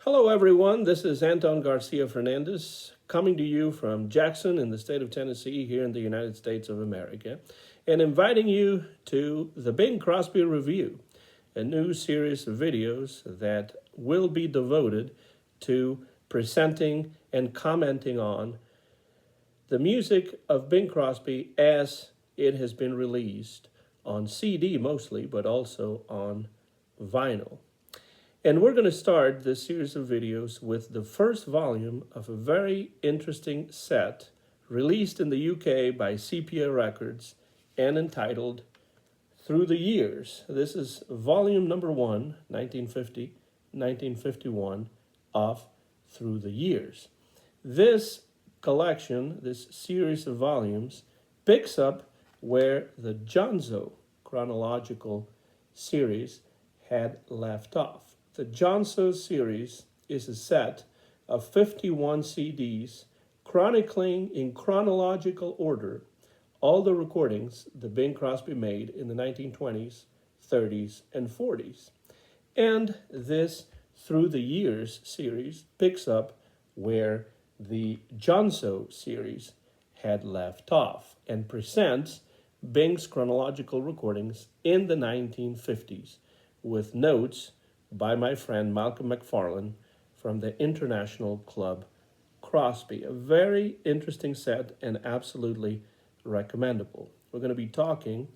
Hello, everyone. This is Anton Garcia Fernandez coming to you from Jackson in the state of Tennessee here in the United States of America and inviting you to the Bing Crosby Review, a new series of videos that will be devoted to presenting and commenting on the music of Bing Crosby as it has been released on CD mostly, but also on vinyl. And we're going to start this series of videos with the first volume of a very interesting set released in the UK by Sepia Records and entitled Through the Years. This is volume number 1, 1950-1951 of Through the Years. This collection, this series of volumes, picks up where the Jonzo chronological series had left off. The Jonzo series is a set of 51 CDs chronicling in chronological order all the recordings that Bing Crosby made in the 1920s, 30s, and 40s. And this Through the Years series picks up where the Jonzo series had left off and presents Bing's chronological recordings in the 1950s with notes by my friend Malcolm McFarlane from the International Club Crosby. A very interesting set and absolutely recommendable. We're going to be talking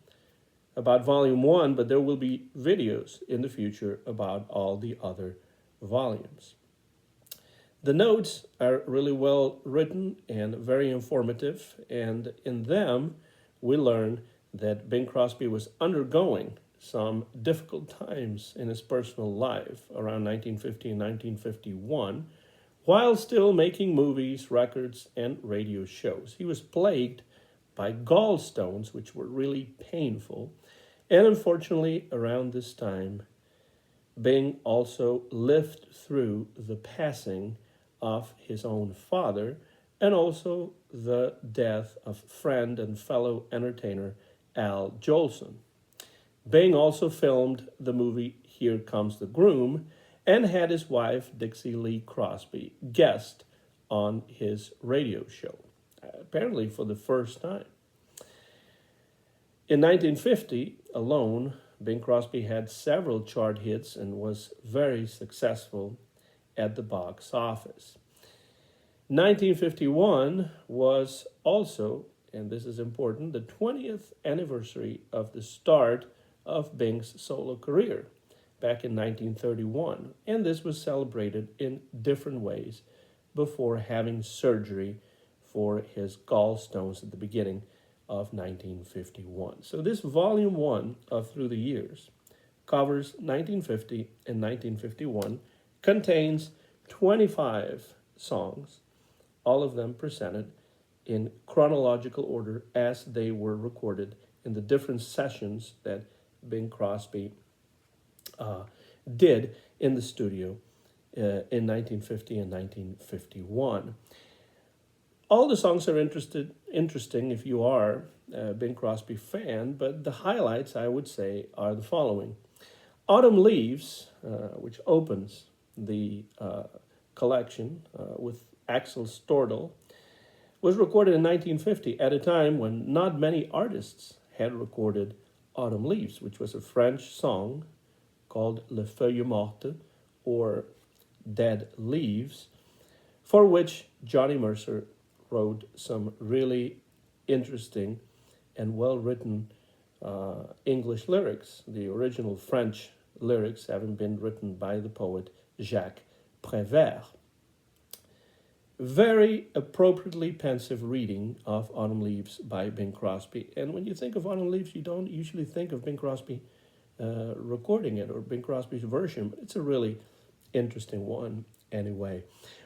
about volume 1, but there will be videos in the future about all the other volumes. The notes are really well written and very informative, and in them we learn that Bing Crosby was undergoing some difficult times in his personal life around 1950 and 1951, while still making movies, records, and radio shows. He was plagued by gallstones, which were really painful. And unfortunately, around this time, Bing also lived through the passing of his own father and also the death of friend and fellow entertainer Al Jolson. Bing also filmed the movie Here Comes the Groom and had his wife, Dixie Lee Crosby, guest on his radio show, apparently for the first time. In 1950 alone, Bing Crosby had several chart hits and was very successful at the box office. 1951 was also, and this is important, the 20th anniversary of the start of Bing's solo career back in 1931, and this was celebrated in different ways before having surgery for his gallstones at the beginning of 1951. So this volume 1 of Through the Years covers 1950 and 1951, contains 25 songs, all of them presented in chronological order as they were recorded in the different sessions that Bing Crosby did in the studio in 1950 and 1951. All the songs are interesting if you are a Bing Crosby fan, but the highlights, I would say, are the following. Autumn Leaves, which opens the collection with Axel Stordahl, was recorded in 1950 at a time when not many artists had recorded Autumn Leaves, which was a French song called Les Feuilles Mortes, or Dead Leaves, for which Johnny Mercer wrote some really interesting and well-written English lyrics, the original French lyrics having been written by the poet Jacques Prévert. Very appropriately pensive reading of Autumn Leaves by Bing Crosby. And when you think of Autumn Leaves, you don't usually think of Bing Crosby recording it or Bing Crosby's version, but it's a really interesting one anyway.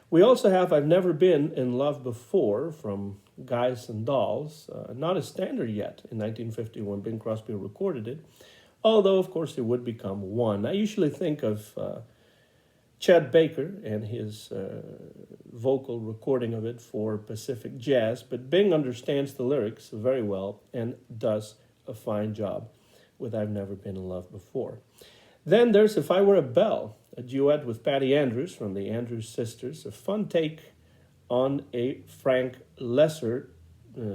We also have I've Never Been in Love Before from Guys and Dolls, not a standard yet in 1950 when Bing Crosby recorded it, although of course it would become one. I usually think of Chet Baker and his vocal recording of it for Pacific Jazz, but Bing understands the lyrics very well and does a fine job with I've Never Been in Love Before. Then there's If I Were a Bell, a duet with Patty Andrews from the Andrews Sisters, a fun take on a Frank Lesser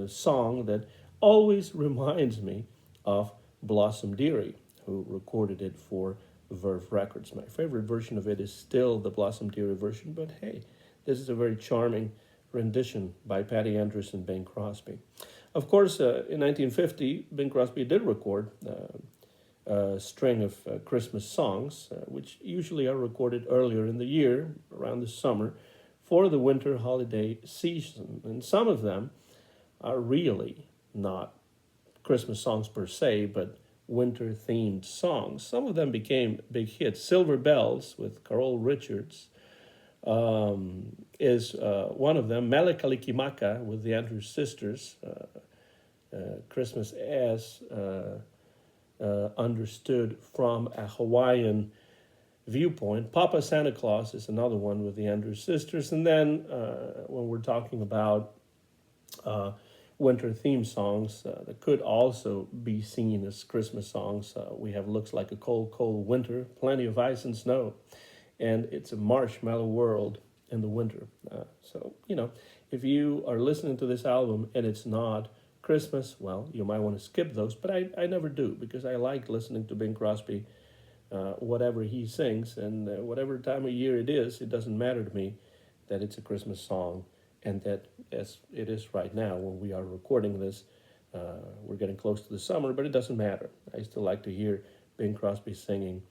song that always reminds me of Blossom Dearie, who recorded it for Verve Records. My favorite version of it is still the Blossom Dearie version, but hey, this is a very charming rendition by Patty Andrews and Bing Crosby. Of course, in 1950, Bing Crosby did record a string of Christmas songs, which usually are recorded earlier in the year, around the summer, for the winter holiday season. And some of them are really not Christmas songs per se, but winter-themed songs. Some of them became big hits. Silver Bells with Carol Richards is one of them. Mele Kalikimaka with the Andrews Sisters, Christmas as understood from a Hawaiian viewpoint. Papa Santa Claus is another one with the Andrews Sisters. And then when we're talking about winter theme songs that could also be seen as Christmas songs, we have Looks Like a Cold, Cold Winter, Plenty of Ice and Snow, and It's a Marshmallow World in the Winter. So, if you are listening to this album and it's not Christmas, well, you might want to skip those, but I never do, because I like listening to Bing Crosby, whatever he sings, and whatever time of year it is, it doesn't matter to me that it's a Christmas song, and that, as it is right now when we are recording this, we're getting close to the summer, but it doesn't matter. I still like to hear Bing Crosby singing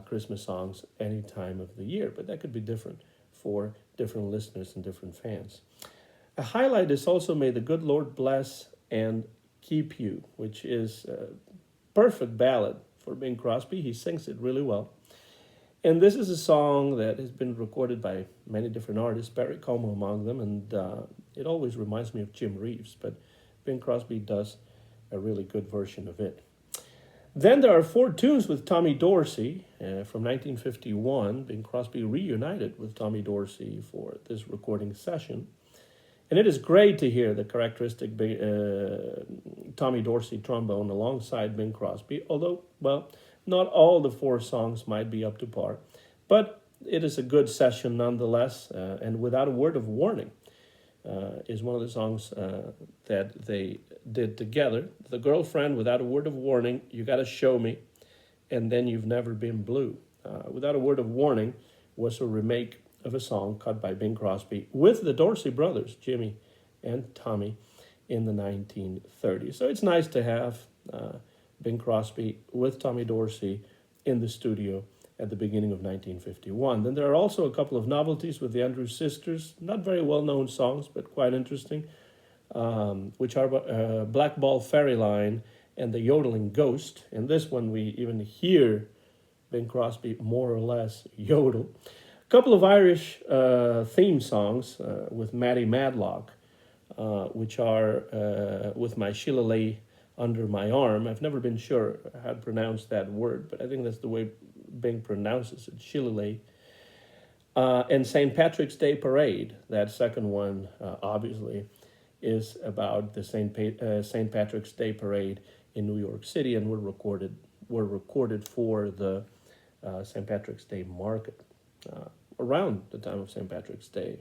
Christmas songs any time of the year, but that could be different for different listeners and different fans. A highlight is also May the Good Lord Bless and Keep You, which is a perfect ballad for Bing Crosby. He sings it really well. And this is a song that has been recorded by many different artists, Barry Como among them, and it always reminds me of Jim Reeves, but Bing Crosby does a really good version of it. Then there are 4 tunes with Tommy Dorsey from 1951. Bing Crosby reunited with Tommy Dorsey for this recording session. And it is great to hear the characteristic Tommy Dorsey trombone alongside Bing Crosby, although, well, not all the 4 songs might be up to par. But it is a good session nonetheless, and Without a Word of Warning is one of the songs that they did together. The Girlfriend, Without a Word of Warning, You Gotta Show Me, and Then You've Never Been Blue. Without a Word of Warning was a remake of a song cut by Bing Crosby with the Dorsey brothers, Jimmy and Tommy, in the 1930s. So it's nice to have Bing Crosby with Tommy Dorsey in the studio at the beginning of 1951. Then there are also a couple of novelties with the Andrews Sisters, not very well-known songs, but quite interesting, which are Black Ball Fairy Line and The Yodeling Ghost. In this one, we even hear Bing Crosby more or less yodel. Couple of Irish theme songs with Matty Madlock, which are With My Shillelagh Under My Arm. I've never been sure how to pronounce that word, but I think that's the way Bing pronounces it, Shillelagh. And St. Patrick's Day Parade, that second one, obviously, is about the St. Patrick's Day Parade in New York City, and were recorded for the St. Patrick's Day Market. Around the time of St. Patrick's Day.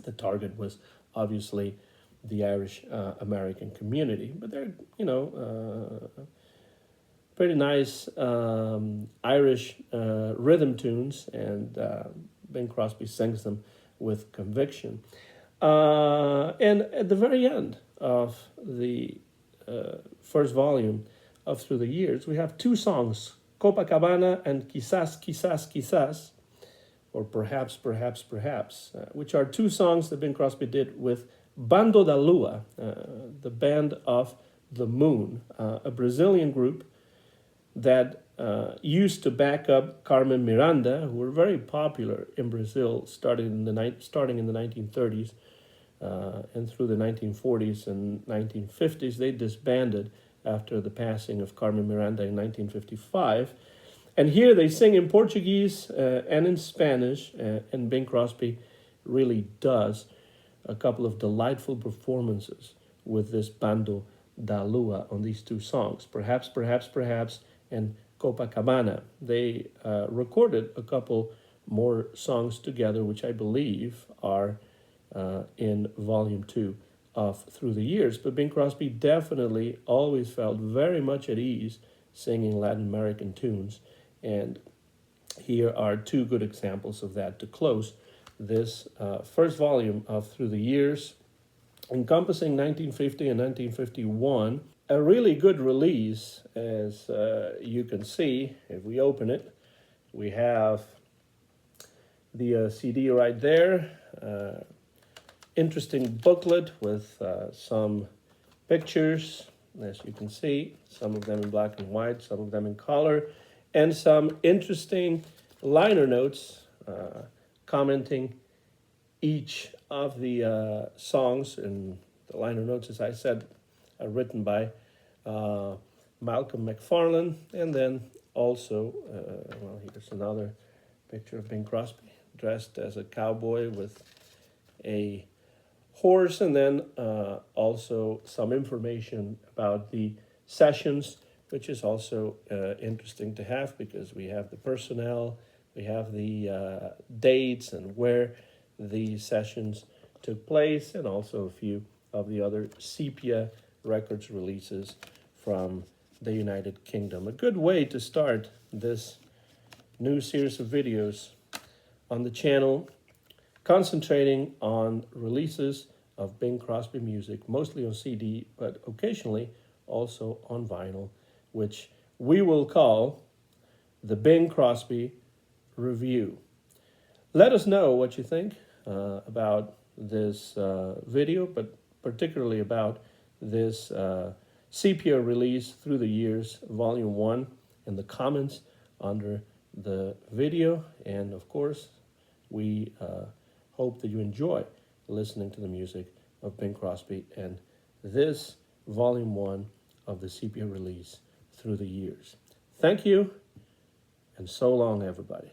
The target was obviously the Irish American community, but they're, pretty nice Irish rhythm tunes, and Bing Crosby sings them with conviction. And at the very end of the first volume of Through the Years, we have 2 songs, Copacabana and Quizás, Quizás, Quizás, or Perhaps, Perhaps, Perhaps, which are 2 songs that Bing Crosby did with Bando da Lua, the Band of the Moon, a Brazilian group that used to back up Carmen Miranda, who were very popular in Brazil starting in the 1930s and through the 1940s and 1950s. They disbanded after the passing of Carmen Miranda in 1955. And here they sing in Portuguese and in Spanish, and Bing Crosby really does a couple of delightful performances with this Bando da Lua on these 2 songs, Perhaps, Perhaps, Perhaps, and Copacabana. They recorded a couple more songs together, which I believe are in volume 2 of Through the Years. But Bing Crosby definitely always felt very much at ease singing Latin American tunes, and here are two good examples of that to close this first volume of Through the Years, encompassing 1950 and 1951. A really good release, as you can see if we open it. We have the CD right there. Interesting booklet with some pictures, as you can see, some of them in black and white, some of them in color, and some interesting liner notes commenting each of the songs. And the liner notes, as I said, are written by Malcolm McFarlane. And then also, well, here's another picture of Bing Crosby dressed as a cowboy with a horse, and then also some information about the sessions, which is also interesting to have, because we have the personnel, we have the dates and where the sessions took place, and also a few of the other Sepia Records releases from the United Kingdom. A good way to start this new series of videos on the channel, concentrating on releases of Bing Crosby music, mostly on CD, but occasionally also on vinyl, which we will call the Bing Crosby Review. Let us know what you think about this video, but particularly about this Sepia release Through the Years, Volume 1, in the comments under the video. And of course, we hope that you enjoy listening to the music of Bing Crosby and this Volume 1 of the Sepia release Through the Years. Thank you, and so long, everybody.